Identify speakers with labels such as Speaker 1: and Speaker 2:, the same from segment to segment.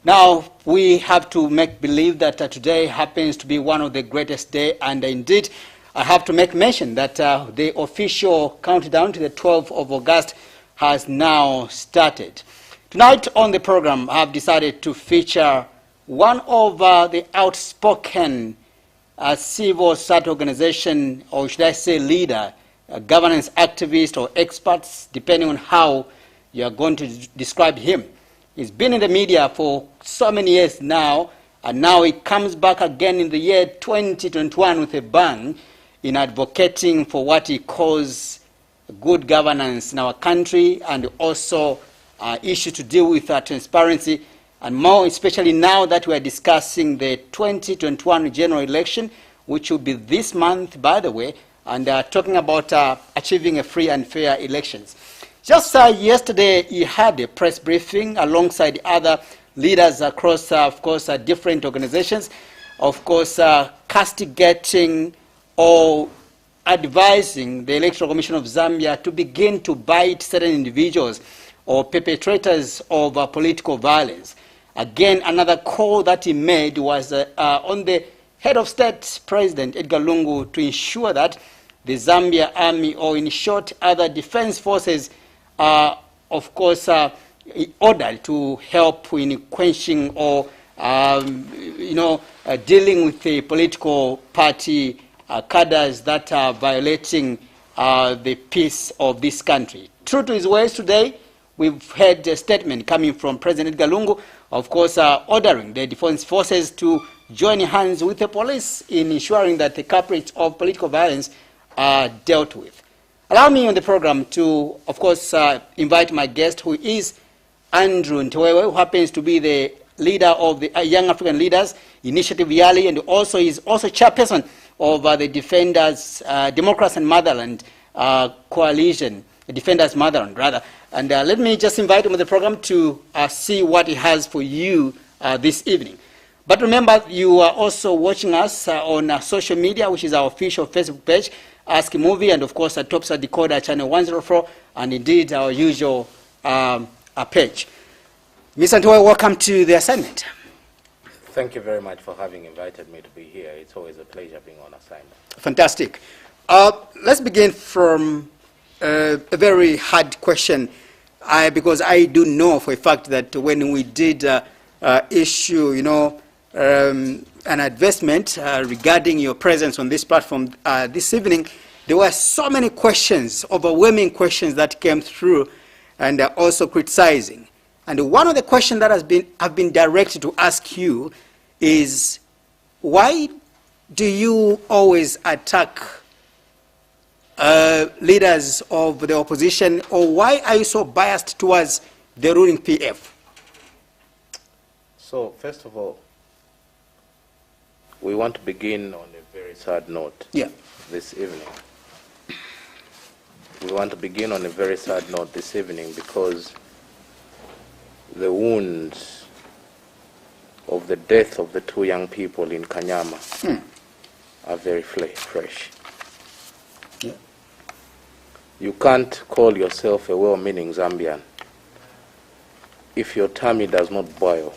Speaker 1: Now, we have to make believe that today happens to be one of the greatest days, and indeed, I have to make mention that the official countdown to the 12th of August has now started. Tonight on the program, I have decided to feature one of the outspoken civil society organization, or should I say leader, governance activist or experts, depending on how you are going to describe him. He's been in the media for so many years now, and now he comes back again in the year 2021 with a bang in advocating for what he calls good governance in our country, and also issues to deal with transparency, and more especially now that we are discussing the 2021 general election, which will be this month, by the way, and talking about achieving a free and fair elections. Just yesterday, he had a press briefing alongside other leaders across, of course, different organizations, of course, castigating or advising the Electoral Commission of Zambia to begin to bite certain individuals or perpetrators of political violence. Again, another call that he made was on the head of state, President Edgar Lungu, to ensure that the Zambia Army, or in short, other defense forces, of course, ordered to help in quenching or, dealing with the political party cadres that are violating the peace of this country. True to his words today, we've heard a statement coming from President Edgar Lungu, of course, ordering the defense forces to join hands with the police in ensuring that the culprits of political violence are dealt with. Allow me on the program to, of course, invite my guest, who is Andrew Ntewewe, who happens to be the leader of the Young African Leaders Initiative YALI, and also is also chairperson of the Defenders, Democracy and Motherland Coalition, the Defenders Motherland, rather. And let me just invite him on the program to see what he has for you this evening. But remember, you are also watching us on social media, which is our official Facebook page, Ask Muvi, and of course, at Topsa Decoder channel 104, and indeed our usual page. Mr. Ntewewe, welcome to the assignment.
Speaker 2: Thank you very much for having invited me to be here. It's always a pleasure being on assignment. Fantastic.
Speaker 1: Let's begin from a very hard question, because I do know for a fact that when we did issue, an advertisement regarding your presence on this platform this evening, there were so many questions, overwhelming questions that came through, and also criticizing. And one of the questions that have been directed to ask you is, why do you always attack leaders of the opposition, or why are you so biased towards the ruling PF?
Speaker 2: So, first of all, we want to begin on a very sad note this evening. We want to begin on a very sad note this evening because the wounds of the death of the two young people in Kanyama are very fresh. Yeah. You can't call yourself a well-meaning Zambian if your tummy does not boil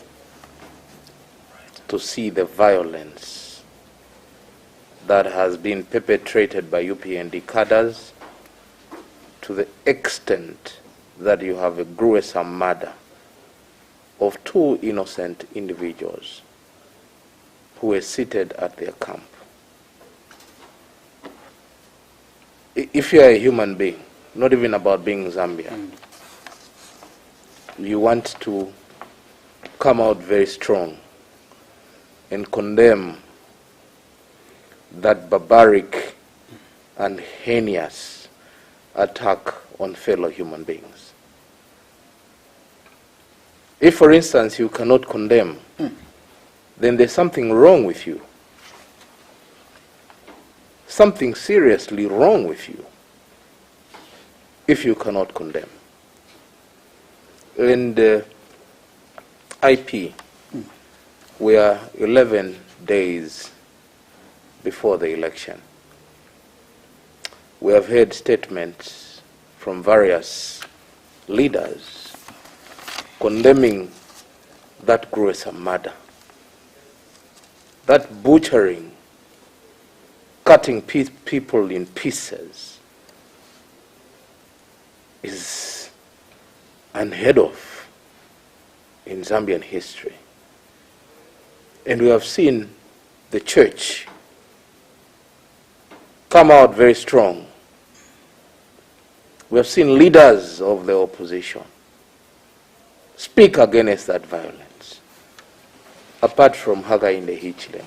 Speaker 2: to see the violence that has been perpetrated by UPND cadres to the extent that you have a gruesome murder of two innocent individuals who were seated at their camp. If you are a human being, not even about being Zambian, you want to come out very strong and condemn that barbaric and heinous attack on fellow human beings. If, for instance, you cannot condemn, then there's something wrong with you. Something seriously wrong with you if you cannot condemn. And IP, we are 11 days before the election. We have heard statements from various leaders condemning that gruesome murder, that butchering, cutting people in pieces is unheard of in Zambian history. And we have seen the church come out very strong. We have seen leaders of the opposition speak against that violence, apart from Hakainde Hichilema.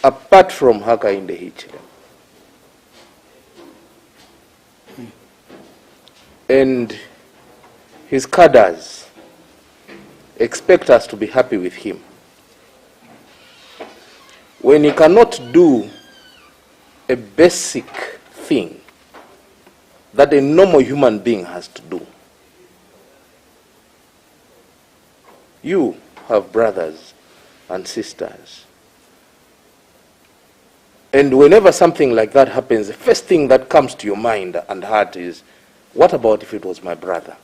Speaker 2: Apart from Hakainde Hichilema. And his cadres expect us to be happy with him when he cannot do a basic thing that a normal human being has to do. You have brothers and sisters. And whenever something like that happens, the first thing that comes to your mind and heart is, what about if it was my brother?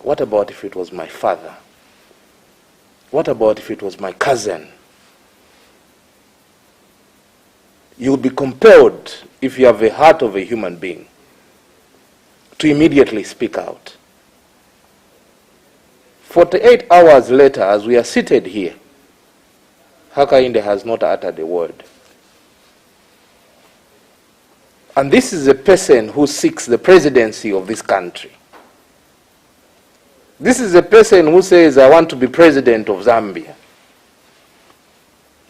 Speaker 2: What about if it was my father? What about if it was my cousin? You'll be compelled, if you have the heart of a human being, to immediately speak out. 48 hours later, as we are seated here, Hakainde has not uttered a word. And this is a person who seeks the presidency of this country. This is a person who says, I want to be president of Zambia.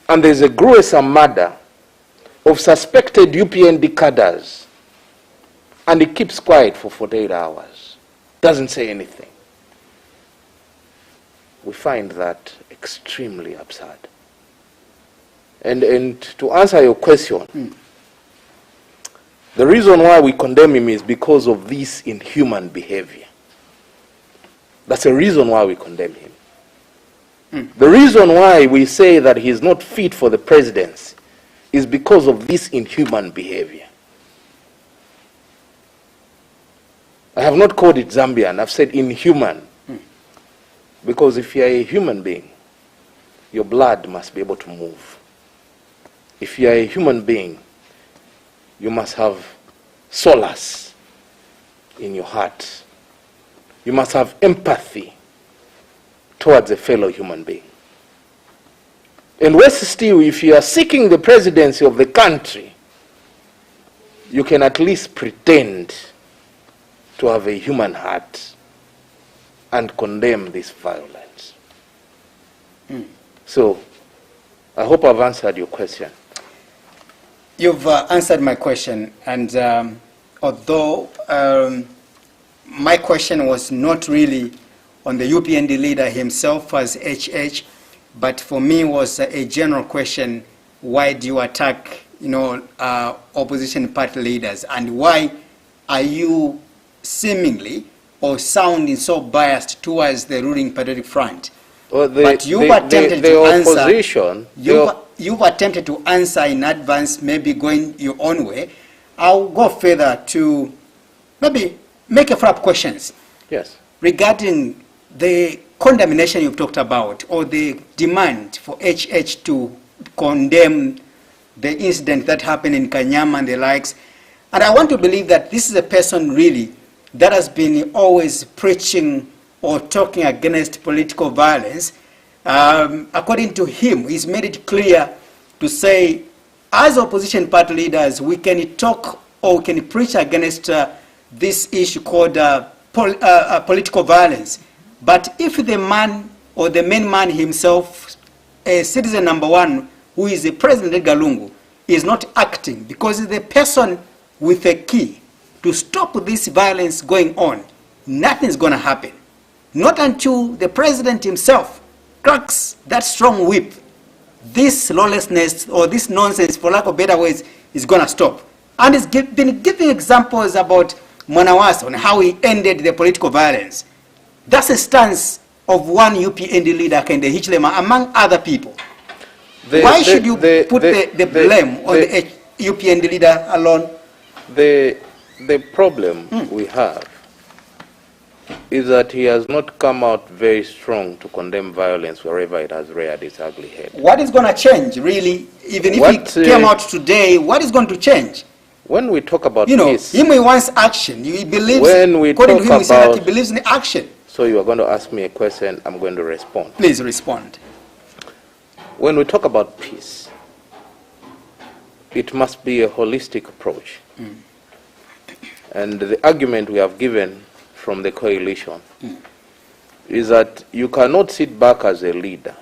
Speaker 2: And there's a gruesome murder of suspected UPND cadres. And he keeps quiet for 48 hours. Doesn't say anything. We find that extremely absurd. And to answer your question, the reason why we condemn him is because of this inhuman behavior. That's the reason why we condemn him. The reason why we say that he is not fit for the presidency is because of this inhuman behavior. I have not called it Zambian, I've said inhuman. Because if you are a human being, your blood must be able to move. If you are a human being, you must have solace in your heart. You must have empathy towards a fellow human being. And worse still, if you are seeking the presidency of the country, you can at least pretend to have a human heart and condemn this violence. So, I hope I've answered your question.
Speaker 1: You've answered my question, and although my question was not really on the UPND leader himself as HH, but for me was a general question: why do you attack, opposition party leaders, and why are you seemingly or sounding so biased towards the ruling Patriotic Front?
Speaker 2: Well,
Speaker 1: but you've attempted
Speaker 2: the
Speaker 1: to
Speaker 2: opposition,
Speaker 1: answer. You've attempted to answer in advance, maybe going your own way. I'll go further to maybe make a follow-up questions.
Speaker 2: Yes.
Speaker 1: Regarding the condemnation you've talked about, or the demand for HH to condemn the incident that happened in Kanyama and the likes. And I want to believe that this is a person really that has been always preaching or talking against political violence. According to him, he's made it clear to say, as opposition party leaders, we can talk or we can preach against this issue called political violence. But if the man or the main man himself, citizen number one, who is the President Edgar Lungu, is not acting because the person with a key to stop this violence going on, nothing's going to happen. Not until the president himself cracks that strong whip, this lawlessness or this nonsense, for lack of better words, is going to stop. And he's been giving examples about Mwanawasa and how he ended the political violence. That's a stance of one UPND leader, Kende Hichilema, among other people. Why should you put the blame on the UPND leader alone?
Speaker 2: The problem we have is that he has not come out very strong to condemn violence wherever it has reared its ugly head.
Speaker 1: What is going to change, really? Even if he came out today, what is going to change?
Speaker 2: When we talk about
Speaker 1: peace, he wants action. He believes, according to him, he said that he believes in action.
Speaker 2: So you are going to ask me a question, I'm going to respond.
Speaker 1: Please respond.
Speaker 2: When we talk about peace, it must be a holistic approach. And the argument we have given from the coalition is that you cannot sit back as a leader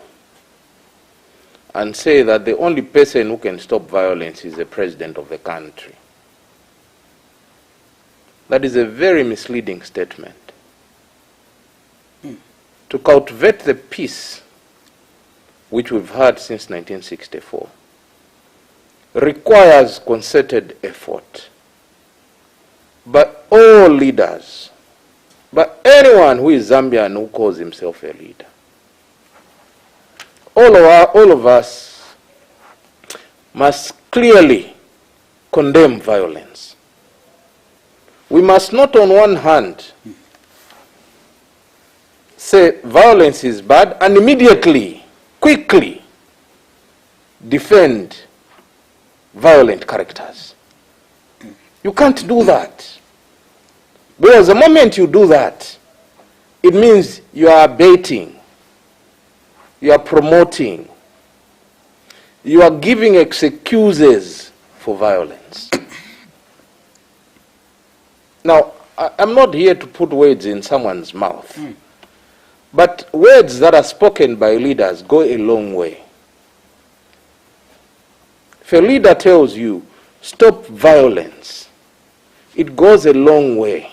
Speaker 2: and say that the only person who can stop violence is the president of the country. That is a very misleading statement. To cultivate the peace which we've had since 1964 requires concerted effort by all leaders, by anyone who is Zambian who calls himself a leader. All of us must clearly condemn violence. We must not on one hand say violence is bad and immediately, quickly defend violent characters. You can't do that. Because the moment you do that, it means you are abating, you are promoting, you are giving excuses for violence. Now, I'm not here to put words in someone's mouth, but words that are spoken by leaders go a long way. If a leader tells you, stop violence, it goes a long way.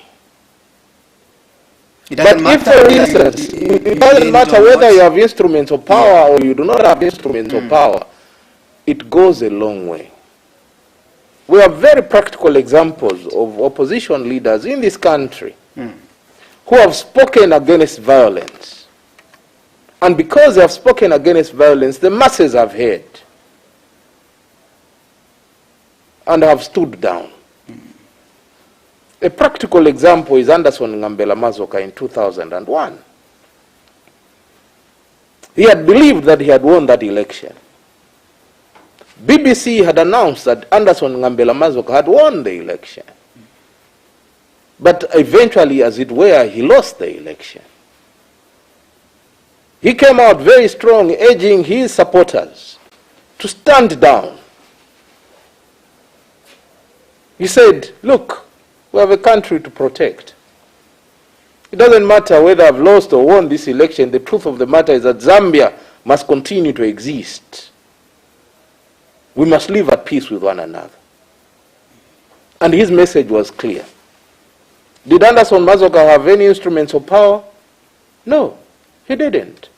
Speaker 2: But if, for instance, it doesn't matter whether you have instruments of power or you do not have instruments of power, it goes a long way. We have very practical examples of opposition leaders in this country who have spoken against violence. And because they have spoken against violence, the masses have heard and have stood down. A practical example is Anderson Ngambela Mazoka in 2001. He had believed that he had won that election. BBC had announced that Anderson Ngambela Mazoka had won the election. But eventually, as it were, he lost the election. He came out very strong, urging his supporters to stand down. He said, look, we have a country to protect. It doesn't matter whether I've lost or won this election. The truth of the matter is that Zambia must continue to exist. We must live at peace with one another. And his message was clear. Did Anderson Mazoka have any instruments of power? No, he didn't.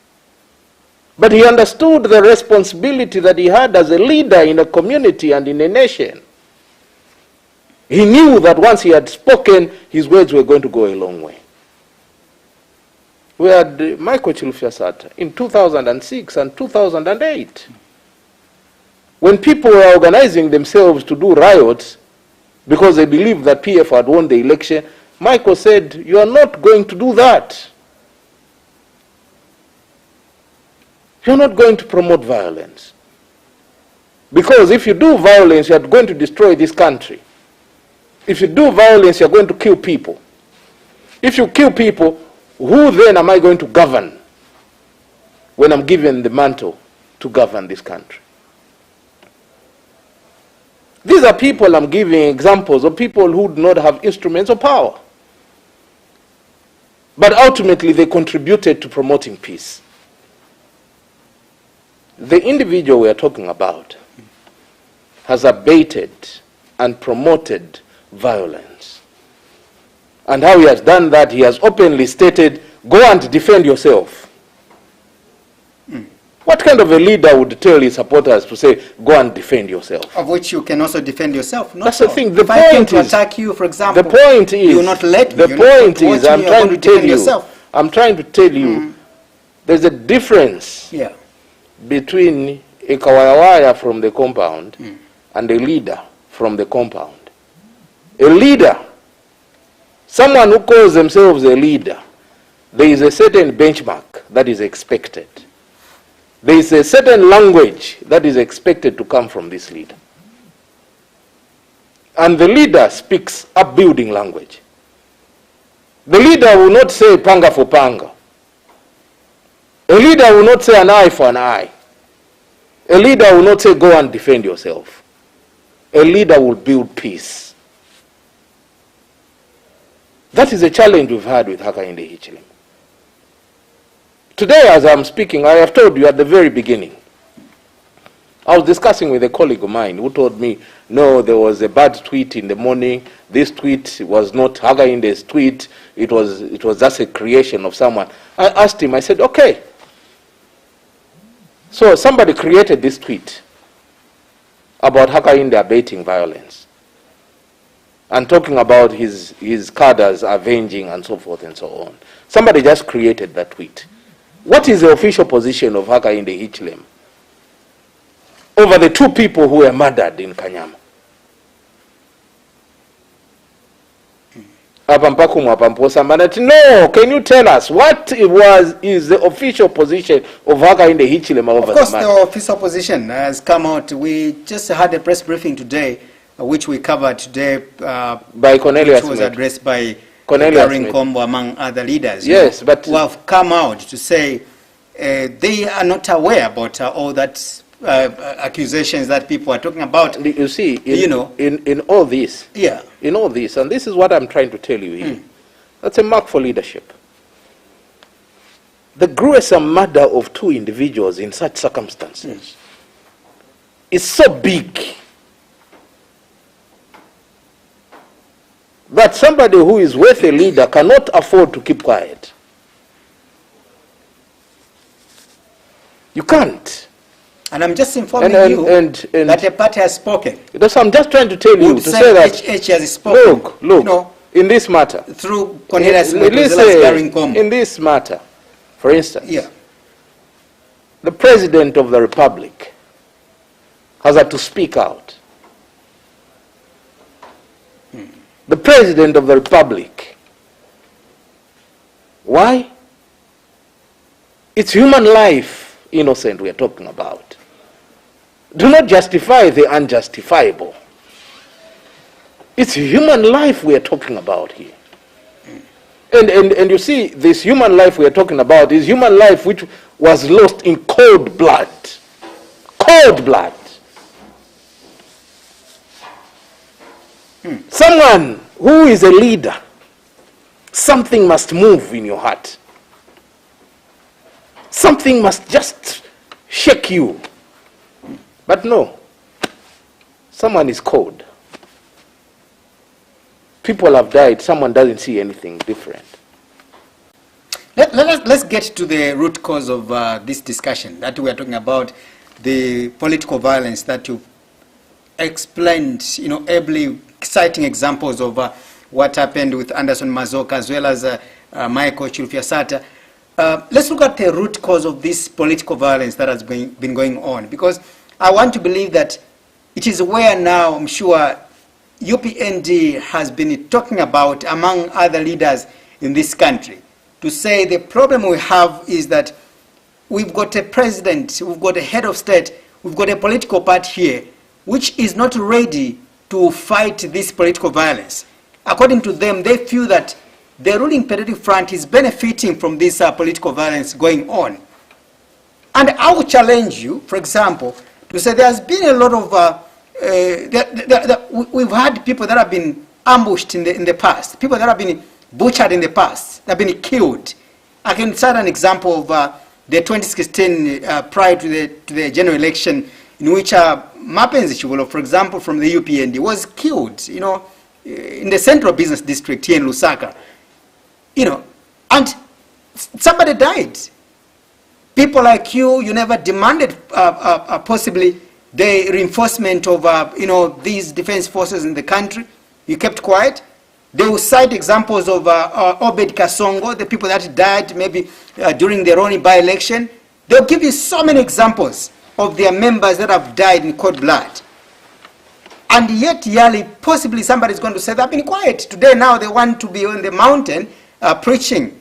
Speaker 2: But he understood the responsibility that he had as a leader in a community and in a nation. He knew that once he had spoken, his words were going to go a long way. We had Michael Chilufya-Sata in 2006 and 2008. When people were organizing themselves to do riots because they believed that PF had won the election, Michael said, you are not going to do that. You're not going to promote violence. Because if you do violence, you're going to destroy this country. If you do violence, you're going to kill people. If you kill people, who then am I going to govern when I'm given the mantle to govern this country? These are people I'm giving examples of people who do not have instruments of power. But ultimately, they contributed to promoting peace. The individual we are talking about has abated and promoted violence. And how he has done that, he has openly stated, go and defend yourself. What kind of a leader would tell his supporters to say, go and defend yourself?
Speaker 1: Of which you can also defend yourself.
Speaker 2: That's the thing.
Speaker 1: The point I came to attack you, for example,
Speaker 2: the point is,
Speaker 1: you will not let me.
Speaker 2: The point is, I'm trying to tell you, I'm trying to tell you, there's a difference between a kawayawaya from the compound and a leader from the compound. A leader, someone who calls themselves a leader, there is a certain benchmark that is expected. There is a certain language that is expected to come from this leader. And the leader speaks upbuilding language. The leader will not say panga for panga. A leader will not say an eye for an eye. A leader will not say go and defend yourself. A leader will build peace. That is a challenge we've had with Hakainde Hichilema. Today, as I'm speaking, I have told you at the very beginning, I was discussing with a colleague of mine who told me, no, there was a bad tweet in the morning. This tweet was not Hakainde's tweet. It was just a creation of someone. I asked him, I said, okay. So somebody created this tweet about Hakainde abating violence and talking about his cadres avenging and so forth and so on. Somebody just created that tweet. What is the official position of Hakainde Hichilema over the two people who were murdered in Kanyama? No, can you tell us what is the official position of Hakainde Hichilema over the matter? Of course,
Speaker 1: the official position has come out. We just had a press briefing today, which we covered today,
Speaker 2: by Cornelius,
Speaker 1: which was addressed by
Speaker 2: Cornelius
Speaker 1: Combo, among other leaders.
Speaker 2: Yes, but
Speaker 1: who have come out to say they are not aware about all that accusations that people are talking about.
Speaker 2: You see, in all this,
Speaker 1: yeah,
Speaker 2: in all this, and this is what I'm trying to tell you here. That's a mark for leadership. The gruesome murder of two individuals in such circumstances is so big that somebody who is worth a leader cannot afford to keep quiet. You can't.
Speaker 1: And I'm just informing you that the party has spoken.
Speaker 2: That's I'm just trying to tell you, to say that
Speaker 1: HH has spoken.
Speaker 2: Look, in this matter,
Speaker 1: through Cornelius,
Speaker 2: in this matter, for instance, the President of the Republic has had to speak out. The President of the Republic. Why? It's human life, innocent, we are talking about. Do not justify the unjustifiable. It's human life we are talking about here. And you see, this human life we are talking about is human life which was lost in cold blood. Cold blood. Someone who is a leader, something must move in your heart. Something must just shake you. But no, someone is cold. People have died, someone doesn't see anything different.
Speaker 1: Let's get to the root cause of this discussion that we are talking about, the political violence that you explained, ably citing examples of what happened with Anderson Mazoka as well as Michael Chilufya-Sata. Let's look at the root cause of this political violence that has been going on, because I want to believe that it is where now, I'm sure, UPND has been talking about, among other leaders in this country, to say the problem we have is that we've got a president, we've got a head of state, we've got a political party here, which is not ready to fight this political violence. According to them, they feel that the ruling Patriotic Front is benefiting from this political violence going on. And I will challenge you, for example, to say there's been a lot of, we've had people that have been ambushed in the past, people that have been butchered in the past, that have been killed. I can cite an example of the 2016 prior to the general election, in which Mapenzi Chibolo, for example, from the UPND, was killed, in the central business district here in Lusaka, and somebody died. People like you never demanded possibly the reinforcement of, these defense forces in the country. You kept quiet. They will cite examples of Obed Kasongo, the people that died maybe during the Roni by-election. They'll give you so many examples of their members that have died in cold blood. And yet, YALI, possibly somebody's going to say they've been quiet. Today, now they want to be on the mountain preaching.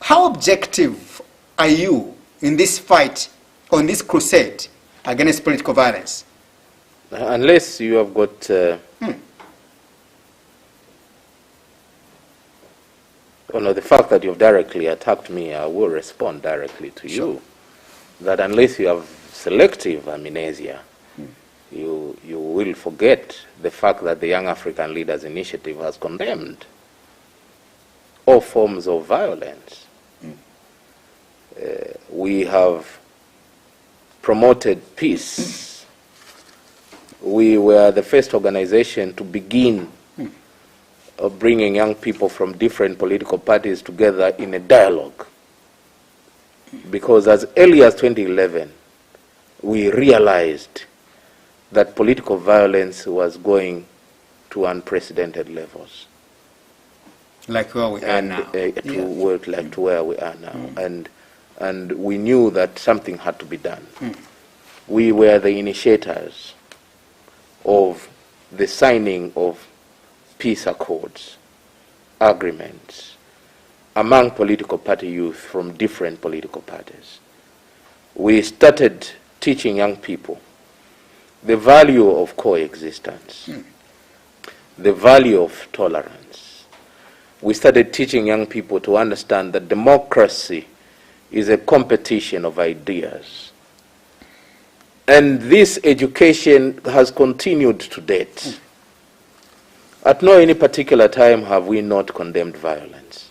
Speaker 1: How objective are you in this fight, on this crusade against political violence?
Speaker 2: Unless you have got the fact that you've directly attacked me, I will respond directly to you. That unless you have selective amnesia, you will forget the fact that the Young African Leaders Initiative has condemned all forms of violence. We have promoted peace. We were the first organization to begin bringing young people from different political parties together in a dialogue. Because as early as 2011, we realized that political violence was going to unprecedented levels.
Speaker 1: Like where we are now.
Speaker 2: To where we are now. And we knew that something had to be done. We were the initiators of the signing of peace accords, agreements, among political party youth from different political parties. We started teaching young people the value of coexistence, the value of tolerance. We started teaching young people to understand that democracy is a competition of ideas. And this education has continued to date. At no any particular time have we not condemned violence.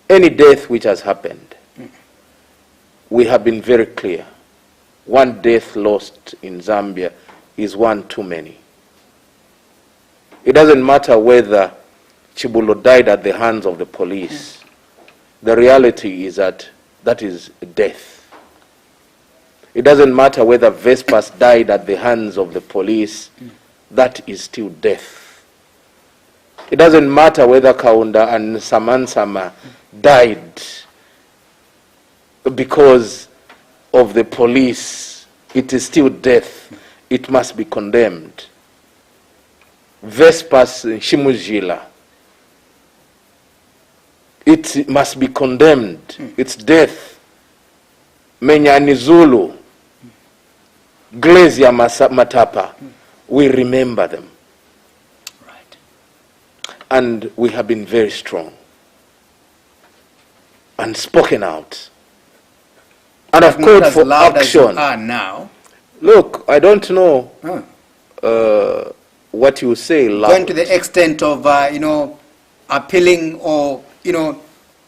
Speaker 2: Any death which has happened, we have been very clear. One death lost in Zambia is one too many. It doesn't matter whether Chibulo died at the hands of the police. The reality is that that is death. It doesn't matter whether Vespas died at the hands of the police. That is still death. It doesn't matter whether Kaunda and Samansama died because of the police. It is still death. It must be condemned. Vespas Shimujila, it must be condemned. It's death. Menyani Zulu, Glazia Matapa, we remember them.
Speaker 1: Right.
Speaker 2: And we have been very strong and spoken out. And I've called for action.
Speaker 1: Now.
Speaker 2: Look, I don't know what you say loud.
Speaker 1: Going to the extent of, appealing or,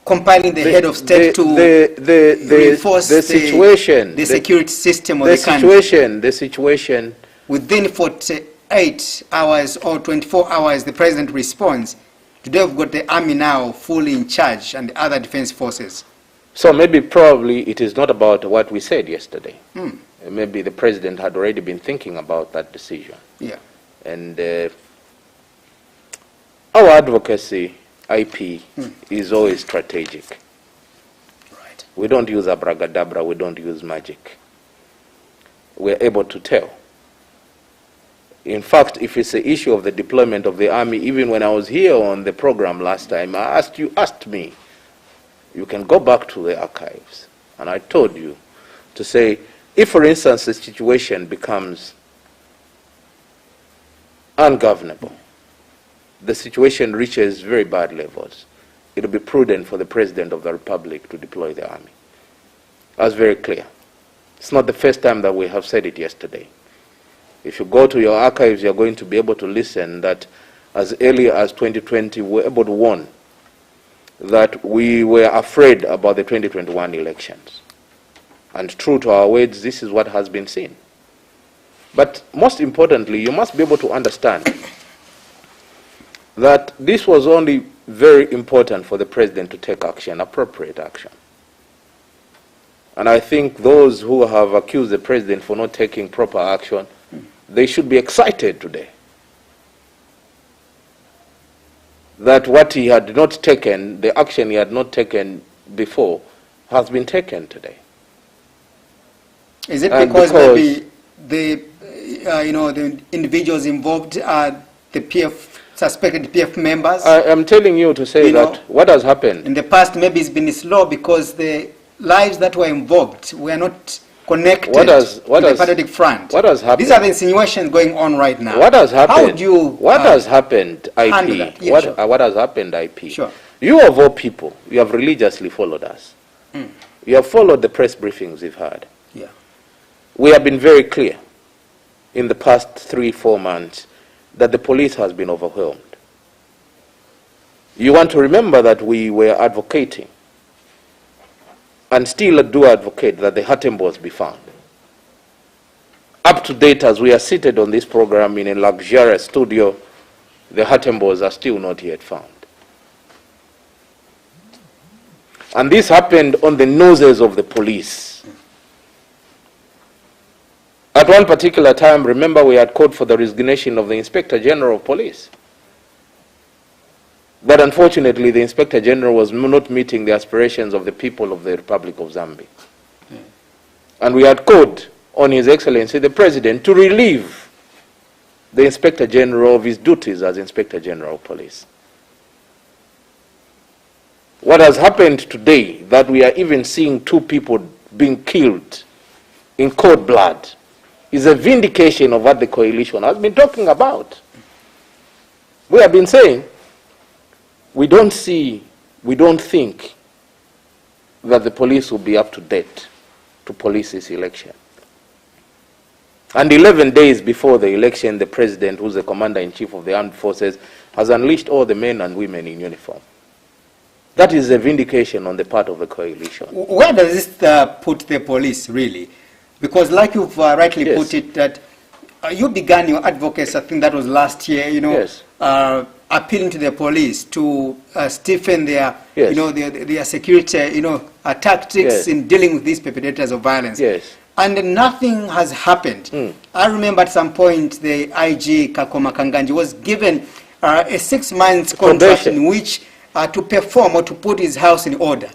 Speaker 1: compiling the head of state to reinforce
Speaker 2: the situation,
Speaker 1: the security system of the country.
Speaker 2: The situation.
Speaker 1: Within 48 hours or 24 hours, the president responds. Today we've got the army now fully in charge and the other defense forces.
Speaker 2: So probably it is not about what we said yesterday. Maybe the president had already been thinking about that decision.
Speaker 1: Yeah.
Speaker 2: And our advocacy, IP, is always strategic.
Speaker 1: Right.
Speaker 2: We don't use abracadabra, we don't use magic. We're able to tell. In fact, if it's the issue of the deployment of the army, even when I was here on the program last time, you asked me, you can go back to the archives, and I told you to say, if for instance the situation becomes ungovernable, the situation reaches very bad levels, it will be prudent for the President of the Republic to deploy the army. That's very clear. It's not the first time that we have said it yesterday. If you go to your archives, you're going to be able to listen that as early as 2020, we were able to warn that we were afraid about the 2021 elections. And true to our words, this is what has been seen. But most importantly, you must be able to understand that this was only very important for the president to take action, appropriate action. And I think those who have accused the president for not taking proper action, they should be excited today that what he had not taken, the action he had not taken before, has been taken today.
Speaker 1: Is it because maybe the the individuals involved are the PF suspected PF members.
Speaker 2: I am telling you to say that what has happened.
Speaker 1: In the past, maybe it's been slow because the lives that were involved were not connected to the patriotic front.
Speaker 2: What has happened?
Speaker 1: These are the insinuations going on right now.
Speaker 2: What has happened?
Speaker 1: How would you
Speaker 2: What has happened, IP?
Speaker 1: Yeah, sure.
Speaker 2: What has happened, IP?
Speaker 1: Sure.
Speaker 2: You of all people, you have religiously followed us. You have followed the press briefings we've had.
Speaker 1: Yeah.
Speaker 2: We have been very clear in the past 3-4 months that the police has been overwhelmed. You want to remember that we were advocating and still do advocate that the Hatembos be found. Up to date, as we are seated on this program in a luxurious studio, the Hatembos are still not yet found. And this happened on the noses of the police. At one particular time, remember, we had called for the resignation of the Inspector General of Police. But unfortunately, the Inspector General was not meeting the aspirations of the people of the Republic of Zambia. And we had called on His Excellency the President to relieve the Inspector General of his duties as Inspector General of Police. What has happened today, that we are even seeing 2 people being killed in cold blood, is a vindication of what the coalition has been talking about. We have been saying, we don't think that the police will be up to date to police this election. And 11 days before the election, the president, who's the commander-in-chief of the armed forces, has unleashed all the men and women in uniform. That is a vindication on the part of the coalition.
Speaker 1: Where does this put the police, really? Because like you've rightly put it, that you began your advocacy, I think that was last year, appealing to the police to stiffen their, their security, tactics in dealing with these perpetrators of violence. And nothing has happened. I remember at some point the IG Kakoma Kanganji was given a 6 months contract in which to perform or to put his house in order.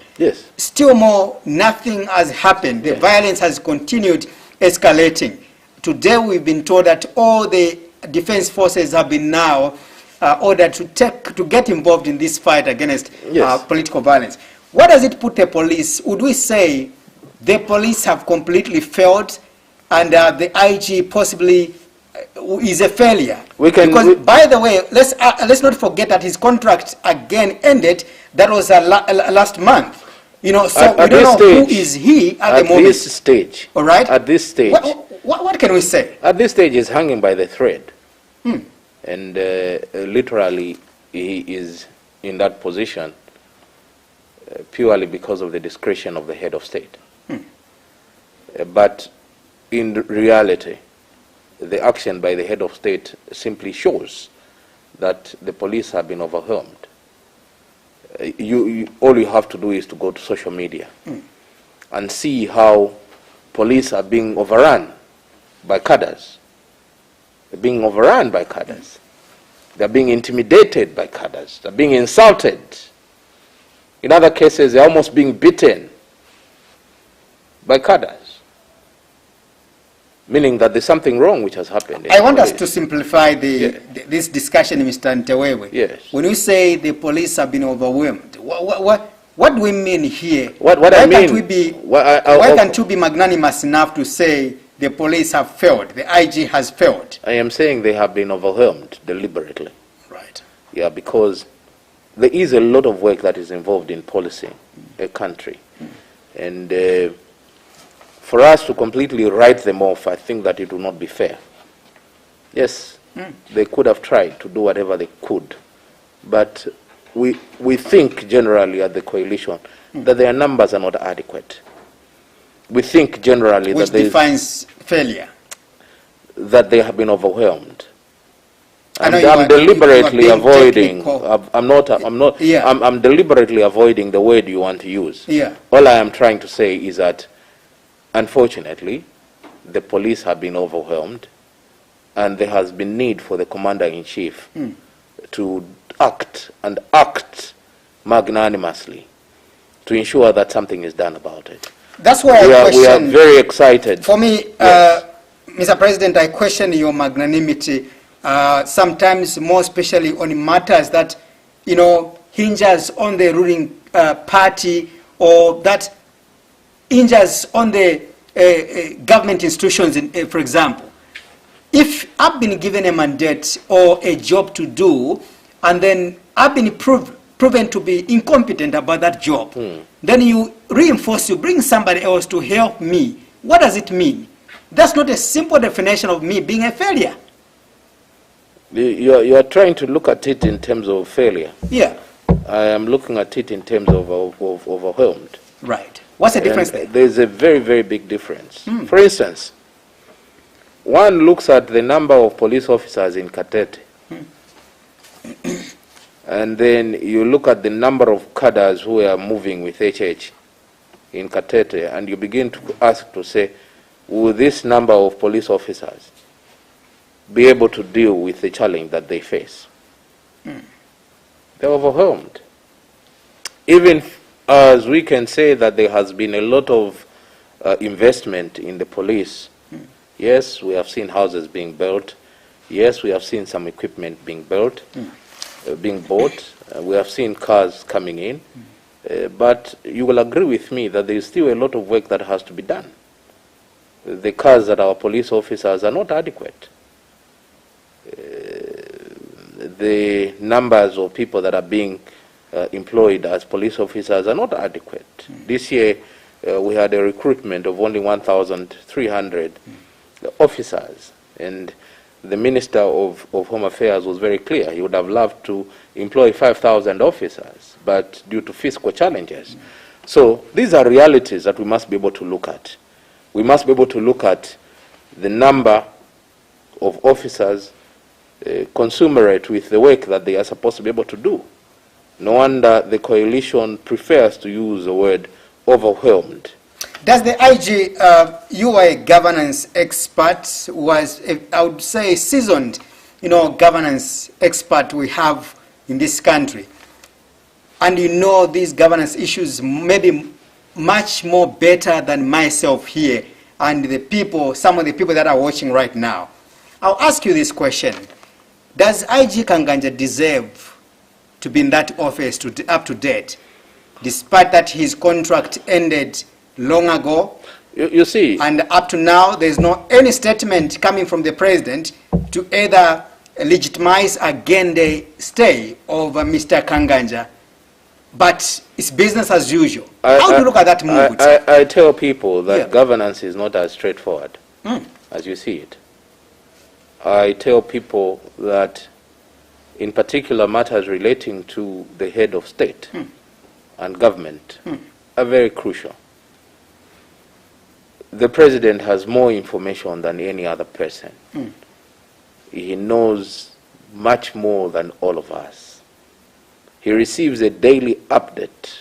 Speaker 1: Still more, nothing has happened. The violence has continued escalating. Today we've been told that all the defense forces have been now ordered to get involved in this fight against political violence. What does it put the police? Would we say the police have completely failed and the IG possibly is a failure? Because by the way, let's not forget that his contract again ended. That was last month. So we don't know who is he at the moment.
Speaker 2: At this stage.
Speaker 1: All right.
Speaker 2: At this stage.
Speaker 1: What can we say?
Speaker 2: At this stage, he's hanging by the thread. And literally, he is in that position purely because of the discretion of the head of state. But in reality, the action by the head of state simply shows that the police have been overwhelmed. All you have to do is to go to social media and see how police are being overrun by cadres. They're being overrun by cadres. They're being intimidated by cadres. They're being insulted. In other cases, they're almost being beaten by cadres. Meaning that there's something wrong which has happened.
Speaker 1: I want us to simplify this discussion, Mr. Ntewewe. When we say the police have been overwhelmed, what do we mean here? Why can't you be magnanimous enough to say the police have failed, the IG has failed?
Speaker 2: I am saying they have been overwhelmed deliberately.
Speaker 1: Right.
Speaker 2: Yeah, because there is a lot of work that is involved in policing a country. And for us to completely write them off, I think that it will not be fair. Yes, they could have tried to do whatever they could, but we think generally at the coalition that their numbers are not adequate. We think generally
Speaker 1: which defines failure.
Speaker 2: That they have been overwhelmed. And I'm deliberately avoiding. I'm deliberately avoiding the word you want to use. All I am trying to say is that, unfortunately, the police have been overwhelmed, and there has been need for the commander-in-chief to act magnanimously to ensure that something is done about it.
Speaker 1: That's why
Speaker 2: we are very excited.
Speaker 1: For me, Mr. President, I question your magnanimity sometimes more especially on matters that, hinges on the ruling party, or that hinges on the government institutions, for example. If I've been given a mandate or a job to do, and then I've been proven to be incompetent about that job, then you reinforce, you bring somebody else to help me. What does it mean? That's not a simple definition of me being a failure.
Speaker 2: You are trying to look at it in terms of failure.
Speaker 1: Yeah.
Speaker 2: I am looking at it in terms of overwhelmed.
Speaker 1: Right. What's the difference there?
Speaker 2: There's a very, very big difference. For instance, one looks at the number of police officers in Katete, and then you look at the number of cadres who are moving with HH in Katete, and you begin to ask to say, will this number of police officers be able to deal with the challenge that they face? They're overwhelmed. Even as we can say that there has been a lot of investment in the police. Yes, we have seen houses being built. Yes, we have seen some equipment being built, being bought. We have seen cars coming in. But you will agree with me that there is still a lot of work that has to be done. The cars that our police officers are not adequate. The numbers of people that are being employed as police officers are not adequate. This year, we had a recruitment of only 1,300 officers, and the Minister of Home Affairs was very clear. He would have loved to employ 5,000 officers, but due to fiscal challenges. So these are realities that we must be able to look at. We must be able to look at the number of officers consummate with the work that they are supposed to be able to do. No wonder the coalition prefers to use the word overwhelmed.
Speaker 1: Does the IG, you are a governance expert, was, I would say, seasoned, governance expert we have in this country. And these governance issues maybe much more better than myself here and the people, some of the people that are watching right now. I'll ask you this question. Does IG Kanganja deserve to be in that office up to date, despite that his contract ended long ago?
Speaker 2: You see.
Speaker 1: And up to now, there's no any statement coming from the president to either legitimize again the stay of Mr. Kanganja. But it's business as usual. How do you look at that move?
Speaker 2: I tell people that governance is not as straightforward as you see it. I tell people that in particular matters relating to the head of state and government are very crucial. The president has more information than any other person. He knows much more than all of us. He receives a daily update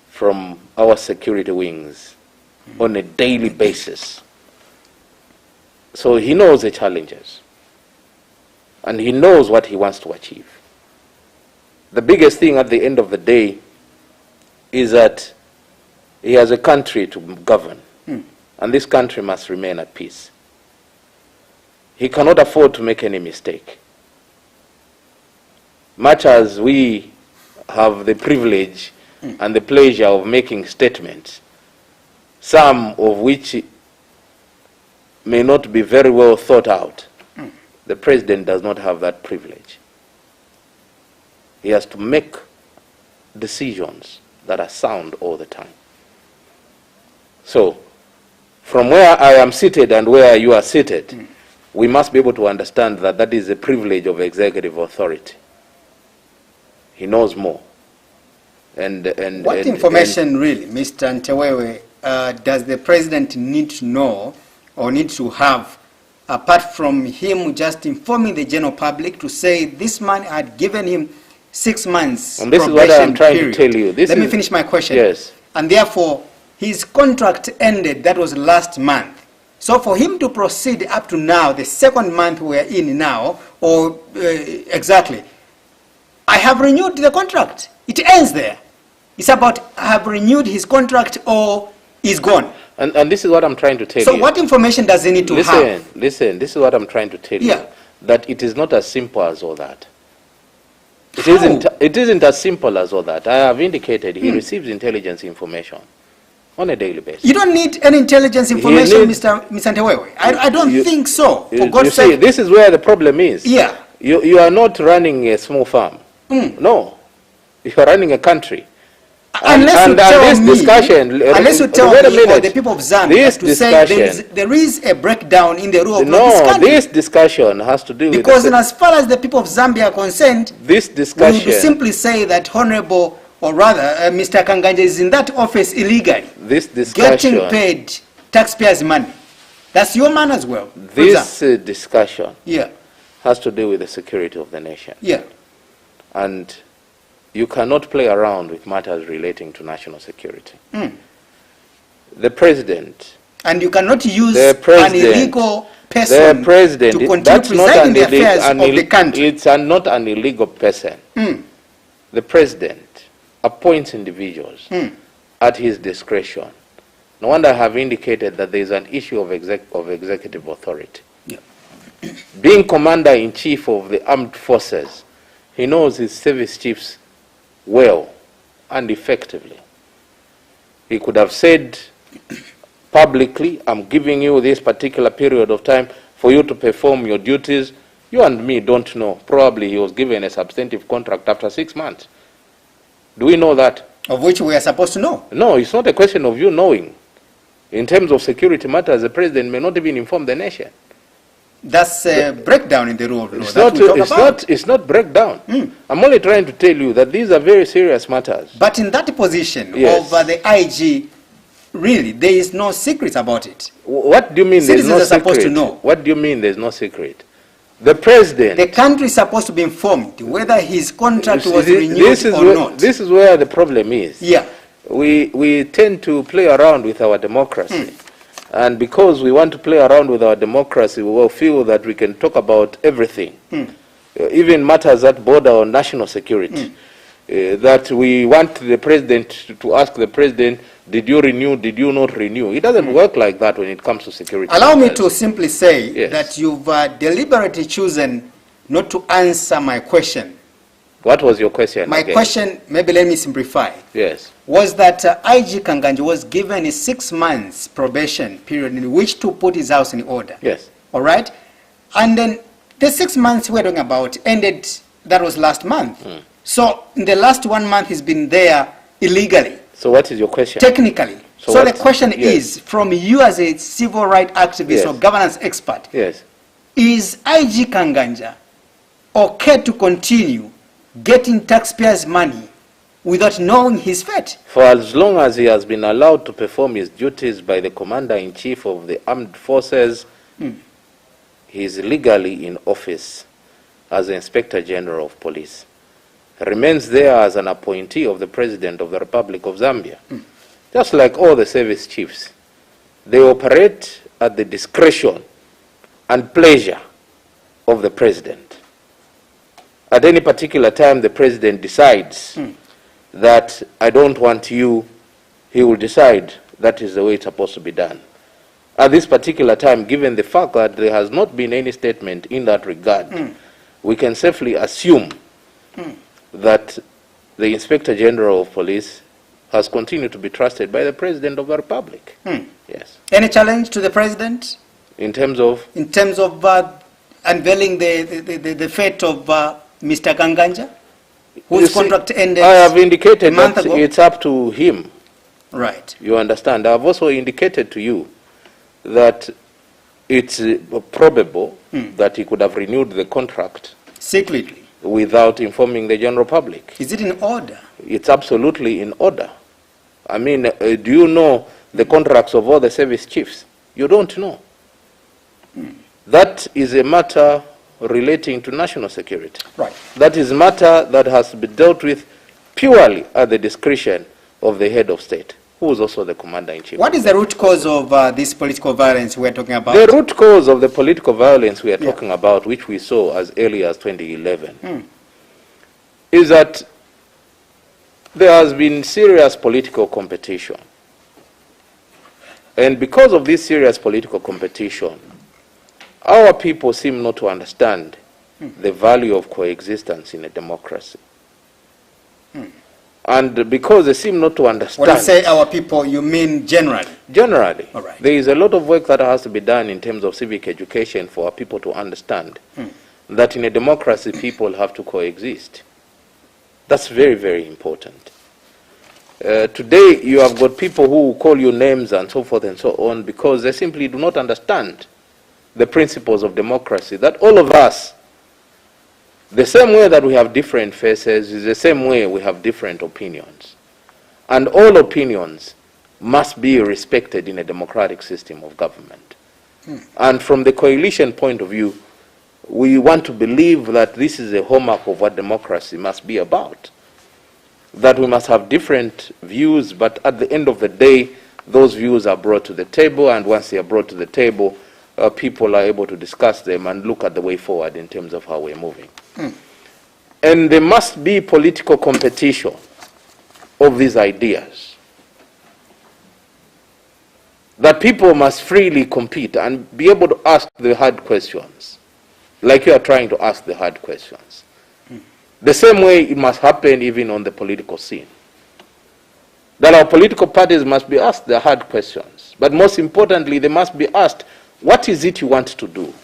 Speaker 2: from our security wings on a daily basis. So he knows the challenges, and he knows what he wants to achieve. The biggest thing at the end of the day is that he has a country to govern, and this country must remain at peace. He cannot afford to make any mistake. Much as we have the privilege and the pleasure of making statements, some of which may not be very well thought out, the president does not have that privilege. He has to make decisions that are sound all the time. So, from where I am seated and where you are seated, we must be able to understand that that is a privilege of executive authority. He knows more. What
Speaker 1: information really, Mr. Ntewewe, does the president need to know or need to have, apart from him just informing the general public to say this man had given him 6 months
Speaker 2: and this is what I'm trying to tell you.
Speaker 1: Let me finish my question.
Speaker 2: Yes.
Speaker 1: And therefore, his contract ended, that was last month. So for him to proceed up to now, the second month we're in now, or exactly, I have renewed the contract. It ends there. It's about I have renewed his contract or he's gone.
Speaker 2: And this is what I'm trying to tell you.
Speaker 1: So what information does he need to have?
Speaker 2: Listen, this is what I'm trying to tell you. That it is not as simple as all that. It isn't as simple as all that. I have indicated he receives intelligence information on a daily basis. You don't need any intelligence information, Mr. Ntewewe. I don't think so. For God's sake. See, this is where the problem is. You are not running a small farm. No. You are running a country.
Speaker 1: Unless you tell me or the people of Zambia to say there is a breakdown in the rule of law.
Speaker 2: No, this discussion has to do with...
Speaker 1: Because as far as the people of Zambia are concerned,
Speaker 2: this discussion...
Speaker 1: we would simply say that Honorable, or rather, Mr. Kanganja is in that office illegally.
Speaker 2: This discussion...
Speaker 1: Getting paid taxpayers' money. That's your man as well.
Speaker 2: This discussion has to do with the security of the nation. And you cannot play around with matters relating to national security. The president...
Speaker 1: And you cannot use an illegal person to continue presiding the affairs of the country.
Speaker 2: It's not an illegal person. The president appoints individuals at his discretion. No wonder I have indicated that there is an issue of executive authority. Being commander-in-chief of the armed forces, he knows his service chiefs well and effectively. He could have said publicly, I'm giving you this particular period of time for you to perform your duties. You and me don't know. Probably he was given a substantive contract after 6 months. Do we know that?
Speaker 1: Of which we are supposed to know.
Speaker 2: No, it's not a question of you knowing. In terms of security matters, the president may not even inform the nation.
Speaker 1: That's a breakdown in the rule of law.
Speaker 2: It's not breakdown. I'm only trying to tell you that these are very serious matters.
Speaker 1: But in that position of the IG, really, there is no secret about it.
Speaker 2: What do you mean there's no secret? Citizens are supposed to know. What do you mean there's no secret? The president...
Speaker 1: The country is supposed to be informed whether his contract was renewed or not.
Speaker 2: This is where the problem is. We tend to play around with our democracy. And because we want to play around with our democracy, we will feel that we can talk about everything, even matters that border on national security. That we want the president to ask the president, did you renew, did you not renew? It doesn't work like that when it comes to security.
Speaker 1: Allow me to simply say that you've deliberately chosen not to answer my question.
Speaker 2: What was your question?
Speaker 1: My question, maybe let me simplify. Was that IG Kanganja was given a 6 months probation period in which to put his house in order. All right? And then the 6 months we're talking about ended, that was last month. So in the last 1 month he's been there illegally.
Speaker 2: So what is your question?
Speaker 1: Technically. So the question is, from you as a civil rights activist or governance expert, is IG Kanganja okay to continue getting taxpayers' money without knowing his fate?
Speaker 2: For as long as he has been allowed to perform his duties by the commander-in-chief of the armed forces, he is legally in office as the Inspector General of Police. He remains there as an appointee of the President of the Republic of Zambia. Just like all the service chiefs, they operate at the discretion and pleasure of the President. At any particular time, the president decides that I don't want you, he will decide that is the way it's supposed to be done. At this particular time, given the fact that there has not been any statement in that regard, we can safely assume that the Inspector General of Police has continued to be trusted by the President of the Republic.
Speaker 1: Any challenge to the president?
Speaker 2: In terms of?
Speaker 1: In terms of unveiling the fate of Mr. Kanganja, whose contract ended
Speaker 2: I have indicated that it's up to him.
Speaker 1: You
Speaker 2: understand? I have also indicated to you that it's probable that he could have renewed the contract
Speaker 1: secretly
Speaker 2: without informing the general public.
Speaker 1: Is it in order?
Speaker 2: It's absolutely in order. I mean, do you know the contracts of all the service chiefs? You don't know. That is a matter relating to national security. That is matter that has to be dealt with purely at the discretion of the head of state, who is also the commander-in-chief.
Speaker 1: What is the root cause of this political violence we're talking about?
Speaker 2: The root cause of the political violence we are talking about, which we saw as early as 2011, is that there has been serious political competition And because of this serious political competition, our people seem not to understand the value of coexistence in a democracy. And because they seem not to understand...
Speaker 1: When you say our people, you mean generally?
Speaker 2: Generally.
Speaker 1: All right.
Speaker 2: There is a lot of work that has to be done in terms of civic education for our people to understand that in a democracy, people have to coexist. That's very, very important. Today, you have got people who call you names and so forth and so on because they simply do not understand the principles of democracy, that all of us, the same way that we have different faces is the same way we have different opinions. And all opinions must be respected in a democratic system of government. And from the coalition point of view, we want to believe that this is a hallmark of what democracy must be about. That we must have different views, but at the end of the day, those views are brought to the table, and once they are brought to the table, people are able to discuss them and look at the way forward in terms of how we're moving. And there must be political competition of these ideas. That people must freely compete and be able to ask the hard questions, like you are trying to ask the hard questions. The same way it must happen even on the political scene. That our political parties must be asked the hard questions. But most importantly, they must be asked, what is it you want to do?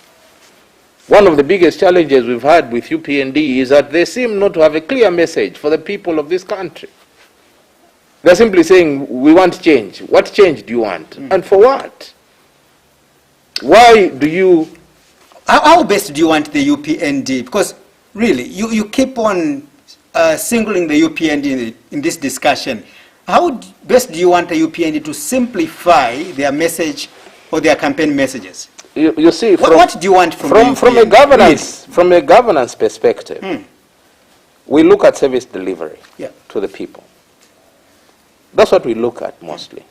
Speaker 2: One of the biggest challenges we've had with UPND is that they seem not to have a clear message for the people of this country. They're simply saying, we want change. What change do you want? And for what? Why do you...
Speaker 1: How best do you want the UPND? Because really, you keep on singling the UPND in this discussion. How best do you want the UPND to simplify their message or their campaign messages?
Speaker 2: You see,
Speaker 1: what do you want from
Speaker 2: a governance from a governance perspective? We look at service delivery to the people. That's what we look at mostly.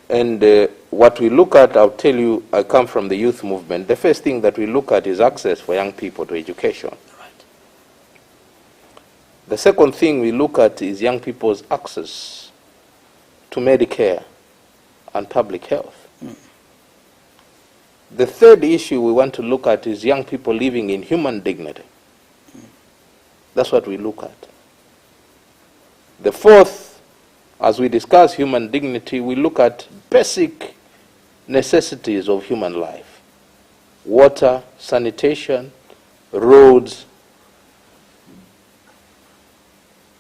Speaker 2: And what we look at, I'll tell you, I come from the youth movement. The first thing that we look at is access for young people to education.
Speaker 1: Right.
Speaker 2: The second thing we look at is young people's access to Medicare and public health. The third issue we want to look at is young people living in human dignity. That's what we look at. The fourth, as we discuss human dignity, we look at basic necessities of human life. Water, sanitation, roads,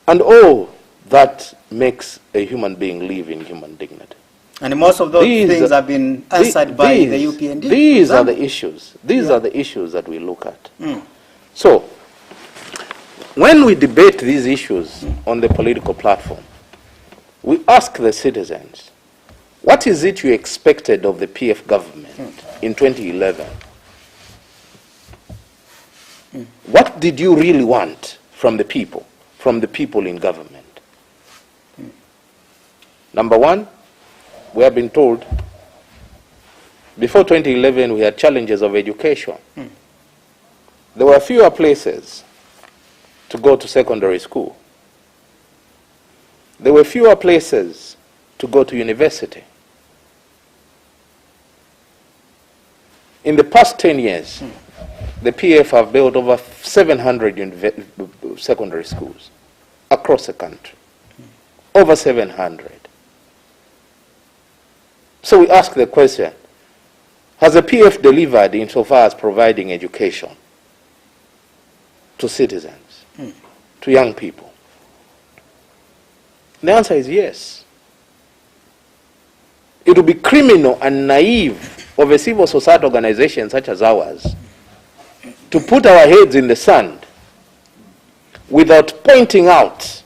Speaker 2: and all that makes a human being live in human dignity.
Speaker 1: And most of those things have been answered by the UPND.
Speaker 2: These are the issues. These are the issues that we look at. So, when we debate these issues on the political platform, we ask the citizens, what is it you expected of the PF government in 2011? What did you really want from the people in government? Number one, we have been told before 2011 we had challenges of education. There were fewer places to go to secondary school. There were fewer places to go to university. In the past 10 years, the PF have built over 700 secondary schools across the country. Over 700. So we ask the question, has the PF delivered insofar as providing education to citizens, to young people? The answer is yes. It would be criminal and naive of a civil society organization such as ours to put our heads in the sand without pointing out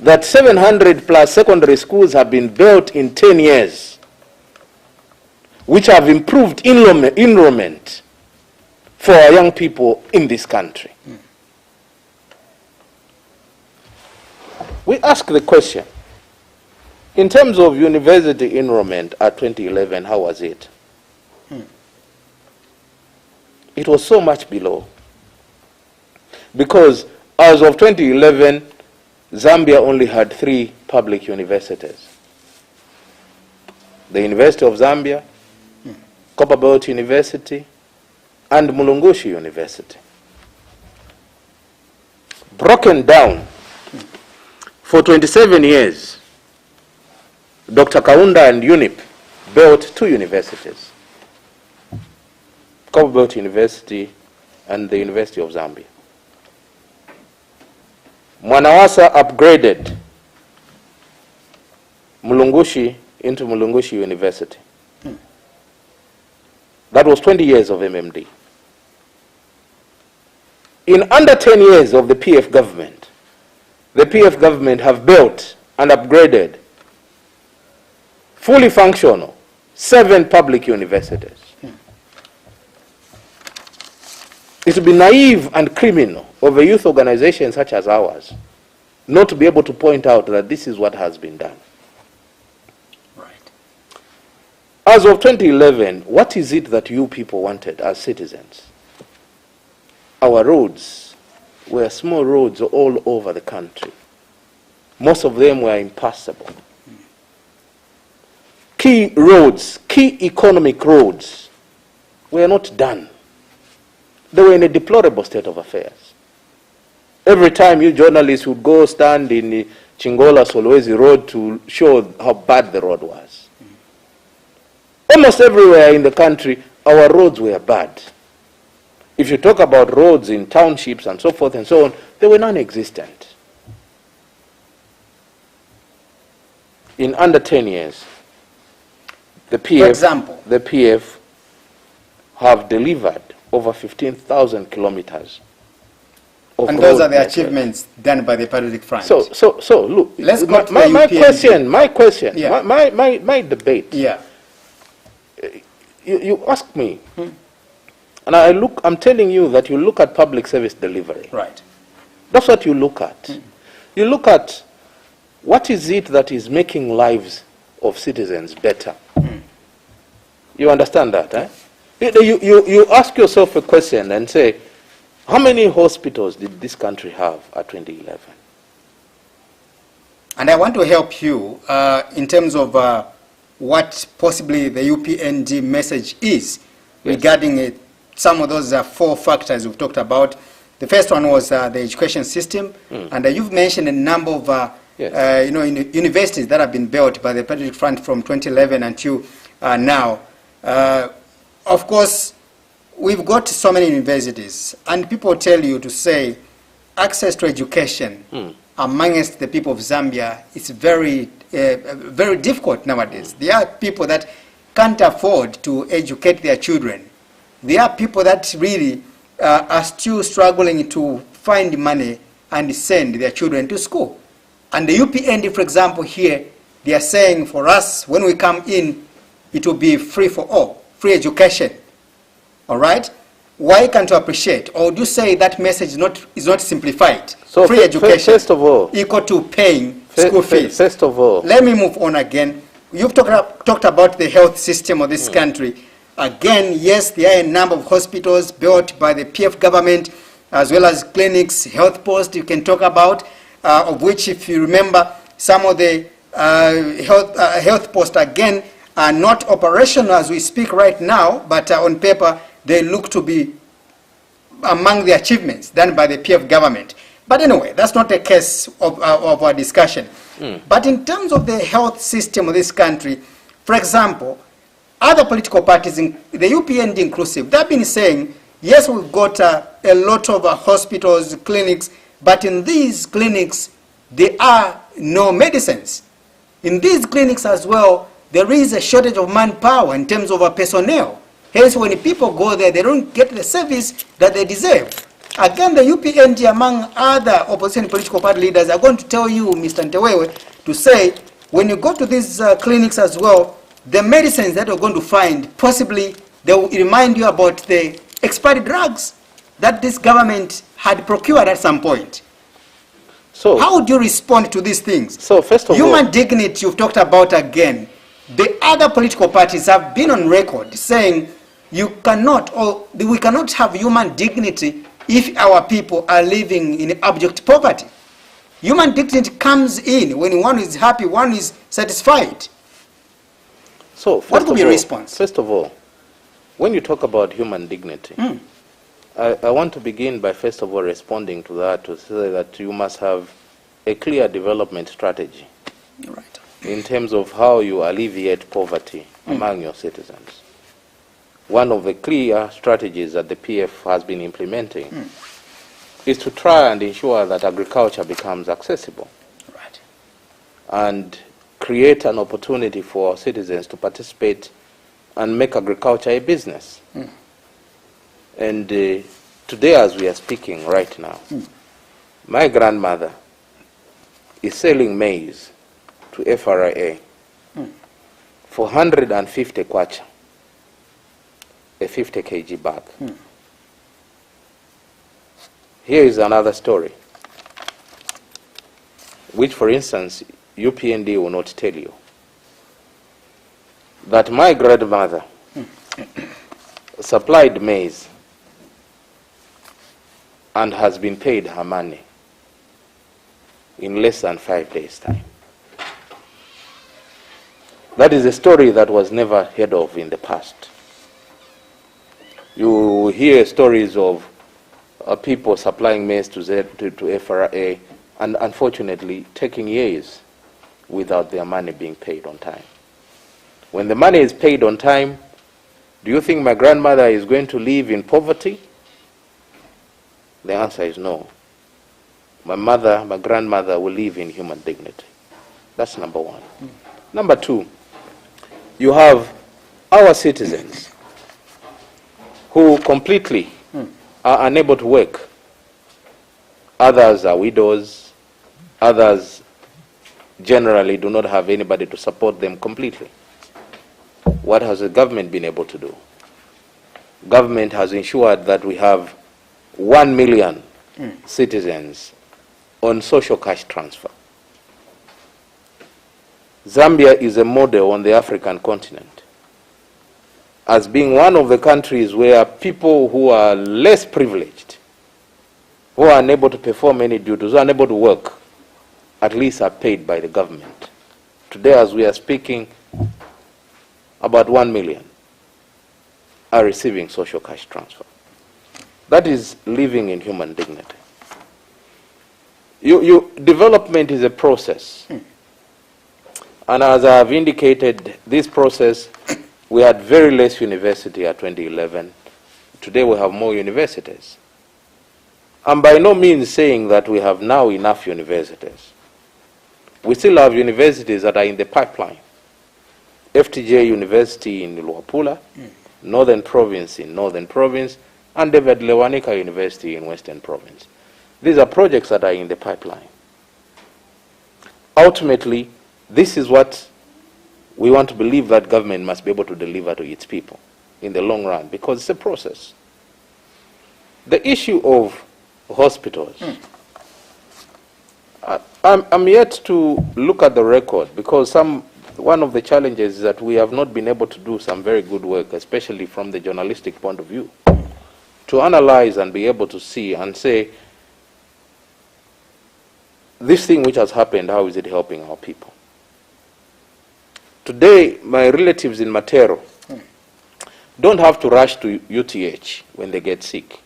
Speaker 2: that 700 plus secondary schools have been built in 10 years, which have improved enrollment for our young people in this country. We ask the question, in terms of university enrollment at 2011, how was it? It was so much below. Because as of 2011, Zambia only had 3 public universities. the University of Zambia, Copperbelt University, and Mulungushi University. Broken down. For 27 years, Dr. Kaunda and UNIP built 2 universities, Copperbelt University and the University of Zambia. Mwanawasa upgraded Mulungushi into Mulungushi University. That was 20 years of MMD. In under 10 years of the PF government, the PF government have built and upgraded, fully functional, 7 public universities. It would be naive and criminal of a youth organization such as ours not to be able to point out that this is what has been done.
Speaker 1: Right.
Speaker 2: As of 2011, what is it that you people wanted as citizens? Our roads were small roads all over the country. Most of them were impassable. Key roads, key economic roads were not done. They were in a deplorable state of affairs. Every time you journalists would go stand in the Chingola Solwezi Road to show how bad the road was. Almost everywhere in the country, our roads were bad. If you talk about roads in townships and so forth and so on, they were non-existent. In under 10 years, the PF have delivered over 15,000 kilometers.
Speaker 1: And those are the achievements done by the Patriotic Front.
Speaker 2: So look,
Speaker 1: let's go to
Speaker 2: my question, yeah. my debate.
Speaker 1: Yeah.
Speaker 2: You ask me, and I'm telling you that you look at public service delivery.
Speaker 1: Right.
Speaker 2: That's what you look at. You look at what is it that is making lives of citizens better. You understand that, eh? You ask yourself a question and say, how many hospitals did this country have at 2011?
Speaker 1: And I want to help you in terms of what possibly the UPND message is regarding some of those 4 factors we've talked about. The first one was the education system, and you've mentioned a number of universities that have been built by the Patriotic Front from 2011 until now. Of course, we've got so many universities, and people tell you to say access to education amongst the people of Zambia is very, very difficult nowadays. There are people that can't afford to educate their children. There are people that really are still struggling to find money and send their children to school. And the UPND, for example, here, they are saying for us, when we come in, it will be free for all, free education. All right? Why can't you appreciate? Or do you say that message is not simplified? So free education,
Speaker 2: first of all,
Speaker 1: equal to paying school fees.
Speaker 2: First of all,
Speaker 1: let me move on again. You've talked about the health system of this country. Again, yes, there are a number of hospitals built by the PF government, as well as clinics, health posts you can talk about, of which, if you remember, some of the health posts, again, are not operational as we speak right now, but on paper, they look to be among the achievements done by the PF government. But anyway, that's not the case of our discussion. But in terms of the health system of this country, for example, other political parties, the UPND inclusive, they've been saying, yes, we've got a lot of hospitals, clinics, but in these clinics, there are no medicines. In these clinics as well, there is a shortage of manpower in terms of personnel. Hence, when people go there, they don't get the service that they deserve. Again, the UPND, among other opposition political party leaders, are going to tell you, Mr. Ntewewe, to say, when you go to these clinics as well, the medicines that you're going to find, possibly they will remind you about the expired drugs that this government had procured at some point. So, how would you respond to these things?
Speaker 2: So, first of all,
Speaker 1: human dignity, you've talked about again. The other political parties have been on record saying you cannot, or we cannot have human dignity if our people are living in abject poverty. Human dignity comes in when one is happy, one is satisfied.
Speaker 2: So,
Speaker 1: what would be your response?
Speaker 2: First of all, when you talk about human dignity, I want to begin by first of all responding to that, to say that you must have a clear development strategy.
Speaker 1: Right.
Speaker 2: In terms of how you alleviate poverty among your citizens. One of the clear strategies that the PF has been implementing is to try and ensure that agriculture becomes accessible.
Speaker 1: Right.
Speaker 2: And create an opportunity for citizens to participate and make agriculture a business. And today, as we are speaking right now, my grandmother is selling maize to FRA for 150 kwacha, a 50 kg bag. Here is another story, which, for instance, UPND will not tell you, that my grandmother supplied maize and has been paid her money in less than 5 days' time. That is a story that was never heard of in the past. You hear stories of people supplying maize to FRA and unfortunately taking years without their money being paid on time. When the money is paid on time, do you think my grandmother is going to live in poverty? The answer is no. My grandmother will live in human dignity. That's number one. Number two, you have our citizens who completely are unable to work. Others are widows. Others generally do not have anybody to support them completely. What has the government been able to do? Government has ensured that we have 1 million citizens on social cash transfer. Zambia is a model on the African continent as being one of the countries where people who are less privileged, who are unable to perform any duties, who are unable to work, at least are paid by the government. Today, as we are speaking, about 1 million are receiving social cash transfer. That is living in human dignity. Development is a process. And as I have indicated, this process, we had very less university at 2011. Today we have more universities. I'm by no means saying that we have now enough universities. We still have universities that are in the pipeline. FTJ University in Luapula, Northern Province in Northern Province, and David Lewanika University in Western Province. These are projects that are in the pipeline. Ultimately, this is what we want to believe that government must be able to deliver to its people in the long run, because it's a process. The issue of hospitals, I'm yet to look at the record, because one of the challenges is that we have not been able to do some very good work, especially from the journalistic point of view, to analyze and be able to see and say, this thing which has happened, how is it helping our people? Today, my relatives in Matero don't have to rush to UTH when they get sick,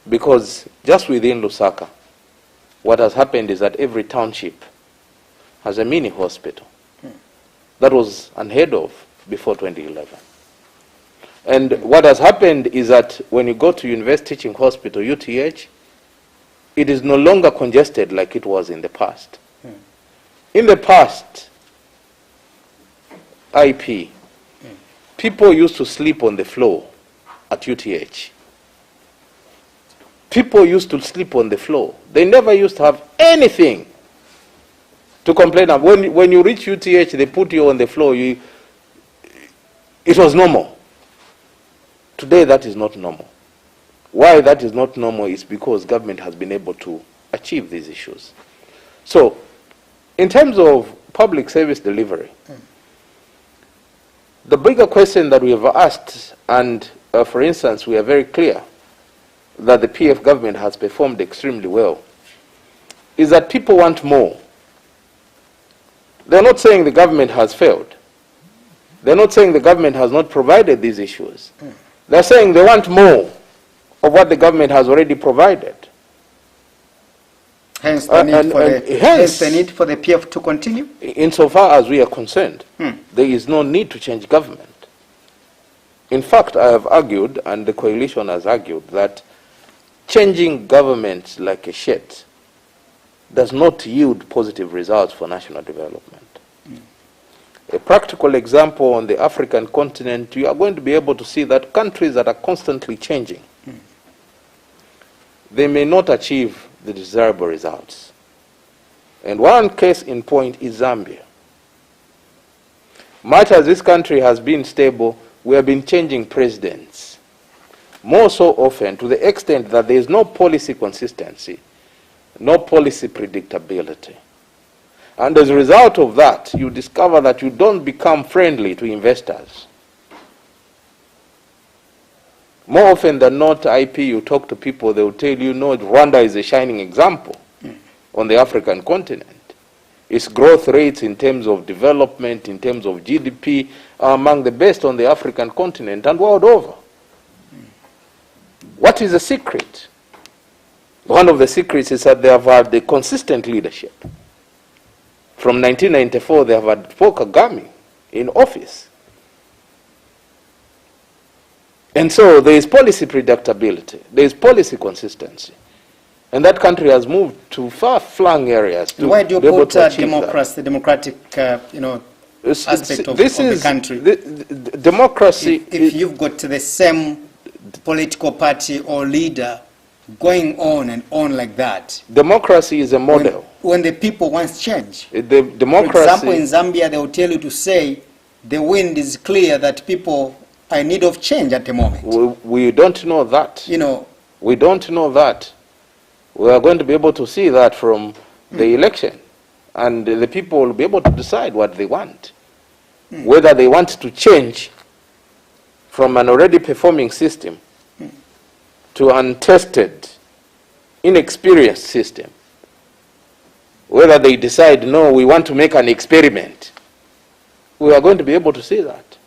Speaker 2: because just within Lusaka, what has happened is that every township has a mini hospital. That was unheard of before 2011. And what has happened is that when you go to University Teaching Hospital, UTH, it is no longer congested like it was in the past. In the past, IP, people used to sleep on the floor at UTH. People used to sleep on the floor. They never used to have anything to complain of. When you reach UTH, they put you on the floor. It was normal. Today, that is not normal. Why that is not normal is because government has been able to achieve these issues. So, in terms of public service delivery, the bigger question that we have asked, and for instance, we are very clear that the PF government has performed extremely well, is that people want more. They're not saying the government has failed. They're not saying the government has not provided these issues. They're saying they want more of what the government has already provided.
Speaker 1: Hence the need for the PF to continue?
Speaker 2: Insofar as we are concerned, there is no need to change government. In fact, I have argued, and the coalition has argued, that changing government like a shit does not yield positive results for national development. A practical example on the African continent, you are going to be able to see that countries that are constantly changing, they may not achieve the desirable results. And one case in point is Zambia. Much as this country has been stable, we have been changing presidents. More so often to the extent that there is no policy consistency, no policy predictability. And as a result of that, you discover that you don't become friendly to investors. More often than not, you talk to people, they will tell you, no, Rwanda is a shining example on the African continent. Its growth rates in terms of development, in terms of GDP, are among the best on the African continent and world over. What is the secret? One of the secrets is that they have had the consistent leadership. From 1994, they have had Paul Kagame in office. And so there is policy predictability, there is policy consistency. And that country has moved to far-flung areas. To
Speaker 1: why do you put democracy, the democratic aspect of the country?
Speaker 2: Democracy...
Speaker 1: If you've got the same political party or leader going on and on like that.
Speaker 2: Democracy is a model.
Speaker 1: When the people want change.
Speaker 2: The democracy,
Speaker 1: for example, in Zambia, they will tell you to say the wind is clear, that people are in need of change at the moment.
Speaker 2: We don't know that.
Speaker 1: You know.
Speaker 2: We don't know that. We are going to be able to see that from the election. And the people will be able to decide what they want. Whether they want to change from an already performing system to an untested, inexperienced system. Whether they decide, no, we want to make an experiment. We are going to be able to see that.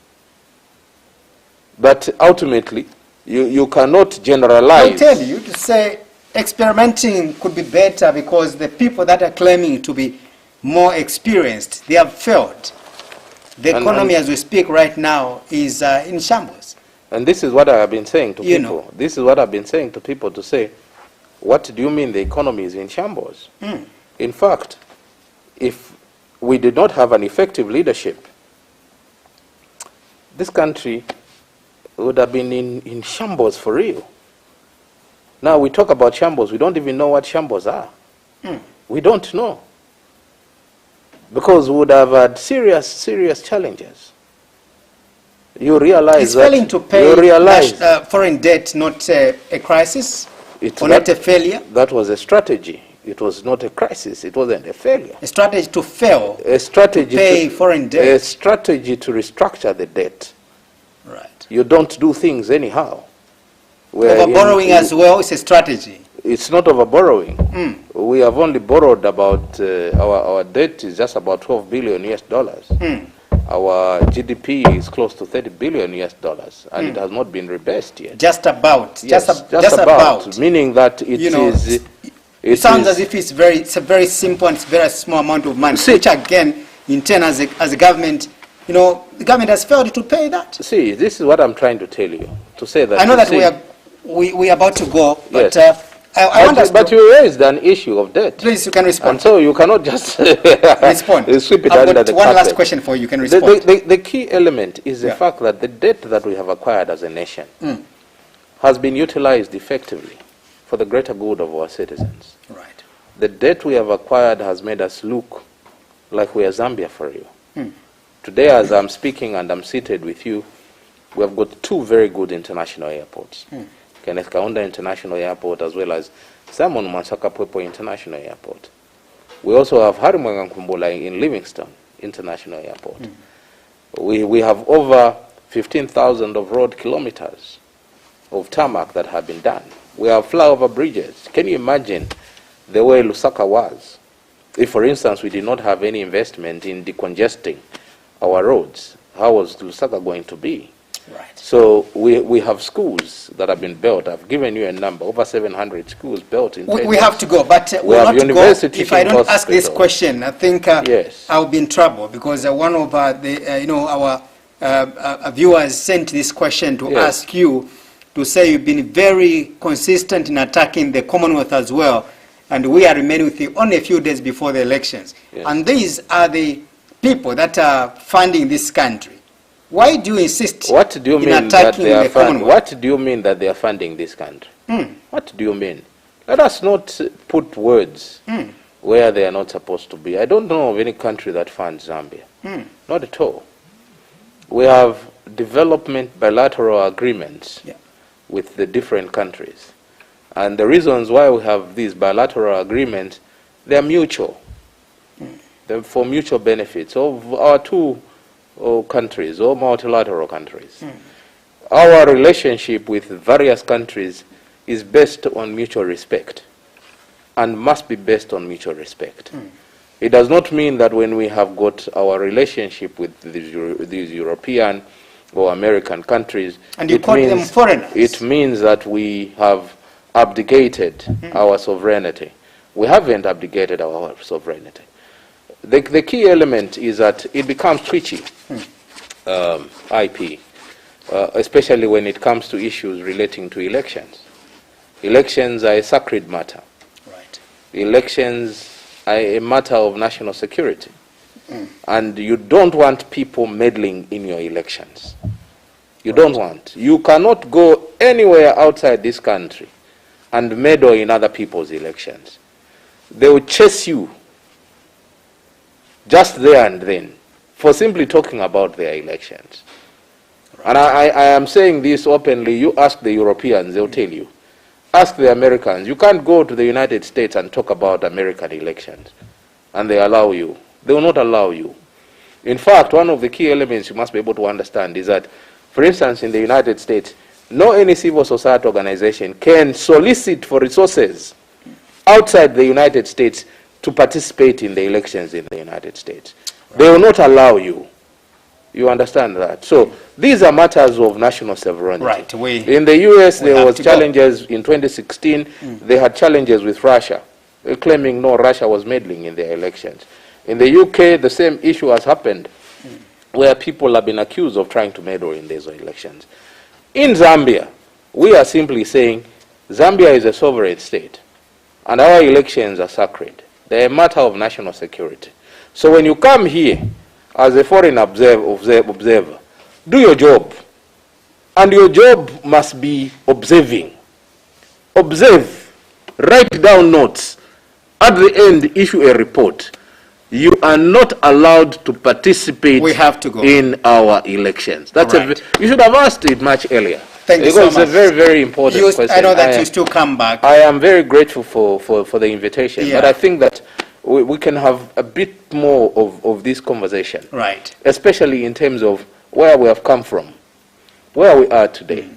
Speaker 2: But ultimately, you cannot generalize.
Speaker 1: I'll tell you to say experimenting could be better because the people that are claiming to be more experienced, they have failed. The economy as we speak right now is in shambles.
Speaker 2: And this is what I have been saying to people. This is what I've been saying to people to say, what do you mean the economy is in shambles? In fact, if we did not have an effective leadership, this country would have been in shambles for real. Now we talk about shambles, we don't even know what shambles are. We don't know. Because we would have had serious challenges. You realize
Speaker 1: it's failing to pay foreign debt, not a crisis, or not a failure?
Speaker 2: That was a strategy. It was not a crisis. It wasn't a failure.
Speaker 1: A strategy to fail.
Speaker 2: A strategy
Speaker 1: to pay foreign debt.
Speaker 2: A strategy to restructure the debt.
Speaker 1: Right.
Speaker 2: You don't do things anyhow.
Speaker 1: Over-borrowing as well is a strategy.
Speaker 2: It's not over-borrowing. We have only borrowed about, our debt is just about $12 billion US. Our GDP is close to $30 billion US, and it has not been rebased yet.
Speaker 1: Just about.
Speaker 2: Yes, just about. Meaning that it
Speaker 1: sounds as if it's a very simple and very small amount of money. Which again, in turn, as a government, the government has failed to pay that.
Speaker 2: See, this is what I'm trying to tell you. To say that.
Speaker 1: I know that we are about to go, but
Speaker 2: yes.
Speaker 1: But
Speaker 2: you raised an issue of debt.
Speaker 1: Please, you can respond.
Speaker 2: And so you cannot just
Speaker 1: respond.
Speaker 2: Sweep it
Speaker 1: I've
Speaker 2: under
Speaker 1: got
Speaker 2: the
Speaker 1: one
Speaker 2: carpet.
Speaker 1: last question for you. You can respond.
Speaker 2: The key element is the fact that the debt that we have acquired as a nation has been utilized effectively for the greater good of our citizens.
Speaker 1: Right.
Speaker 2: The debt we have acquired has made us look like we are Zambia for you. Today, as I'm speaking and I'm seated with you, we have got two very good international airports. Kenneth Kaunda International Airport, as well as Simon Mwansaka Pwepo International Airport. We also have Harimwanga Nkumbula in Livingstone International Airport. We have over 15,000 of road kilometers of tarmac that have been done. We have flyover bridges. Can you imagine the way Lusaka was If, for instance, we did not have any investment in decongesting our roads, how was Lusaka going to be?
Speaker 1: Right.
Speaker 2: So we have schools that have been built. I've given you a number, over 700 schools built in 10 years.
Speaker 1: We have to go, but
Speaker 2: we have
Speaker 1: not
Speaker 2: university
Speaker 1: go. If I don't ask this question, I think
Speaker 2: yes.
Speaker 1: I'll be in trouble, because one of our viewers sent this question to
Speaker 2: yes.
Speaker 1: ask you, to say you've been very consistent in attacking the Commonwealth as well, and we are remaining with you only a few days before the elections.
Speaker 2: Yes.
Speaker 1: And these are the people that are funding this country. Why do you insist
Speaker 2: what do you
Speaker 1: in
Speaker 2: mean
Speaker 1: attacking
Speaker 2: that
Speaker 1: the Commonwealth?
Speaker 2: What do you mean that they are funding this country? What do you mean? Let us not put words where they are not supposed to be. I don't know of any country that funds Zambia. Not at all. We have development bilateral agreements with the different countries. And the reasons why we have these bilateral agreements, they are mutual. They're for mutual benefits of our two countries, or multilateral countries. Our relationship with various countries is based on mutual respect, and must be based on mutual respect. It does not mean that when we have got our relationship with these European or American countries,
Speaker 1: and you call them foreigners,
Speaker 2: it means that we have abdicated our sovereignty. We haven't abdicated our sovereignty. The key element is that it becomes twitchy, IP, especially when it comes to issues relating to elections. Elections are a sacred matter.
Speaker 1: Right.
Speaker 2: Elections are a matter of national security. And you don't want people meddling in your elections. You don't want. You cannot go anywhere outside this country and meddle in other people's elections. They will chase you just there and then for simply talking about their elections. Right. And I am saying this openly. You ask the Europeans, they'll tell you. Ask the Americans. You can't go to the United States and talk about American elections, and they allow you. They will not allow you. In fact, one of the key elements you must be able to understand is that, for instance, in the United States, no any civil society organization can solicit for resources outside the United States to participate in the elections in the United States. Right. They will not allow you. You understand that? So these are matters of national sovereignty.
Speaker 1: Right.
Speaker 2: In the US, there was challenges in 2016. They had challenges with Russia, claiming no, Russia was meddling in their elections. In the UK, the same issue has happened, where people have been accused of trying to meddle in these elections. In Zambia, we are simply saying Zambia is a sovereign state, and our elections are sacred. They're a matter of national security. So when you come here as a foreign observer, do your job. And your job must be observing. Observe. Write down notes. At the end, issue a report. You are not allowed to participate in our elections. That's right. You should have asked it much earlier.
Speaker 1: Thank you so much.
Speaker 2: It's a very, very important question.
Speaker 1: I know that you still come back.
Speaker 2: I am very grateful for the invitation, but I think that we can have a bit more of this conversation. Right. Especially in terms of where we have come from, where we are today,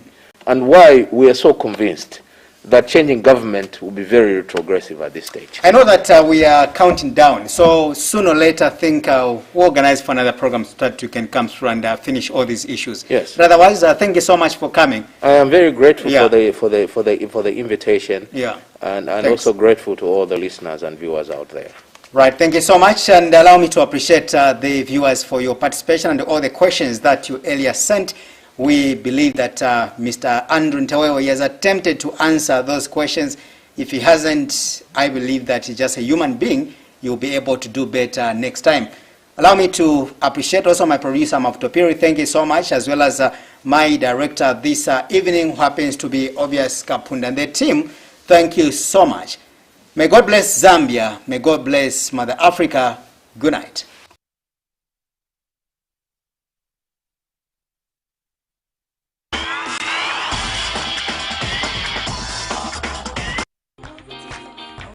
Speaker 2: and why we are so convinced that changing government will be very retrogressive at this stage. I know that we are counting down, so sooner or later I think we'll organize for another program so that you can come through and finish all these issues. Yes. But otherwise, thank you so much for coming. I am very grateful for the invitation. Yeah. And also grateful to all the listeners and viewers out there. Right, thank you so much, and allow me to appreciate the viewers for your participation and all the questions that you earlier sent. We believe that Mr. Andrew Ntewewe has attempted to answer those questions. If he hasn't, I believe that he's just a human being. You'll be able to do better next time. Allow me to appreciate also my producer, Mafutopiri. Thank you so much, as well as my director this evening, who happens to be Obvious Kapunda, and the team. Thank you so much. May God bless Zambia. May God bless Mother Africa. Good night.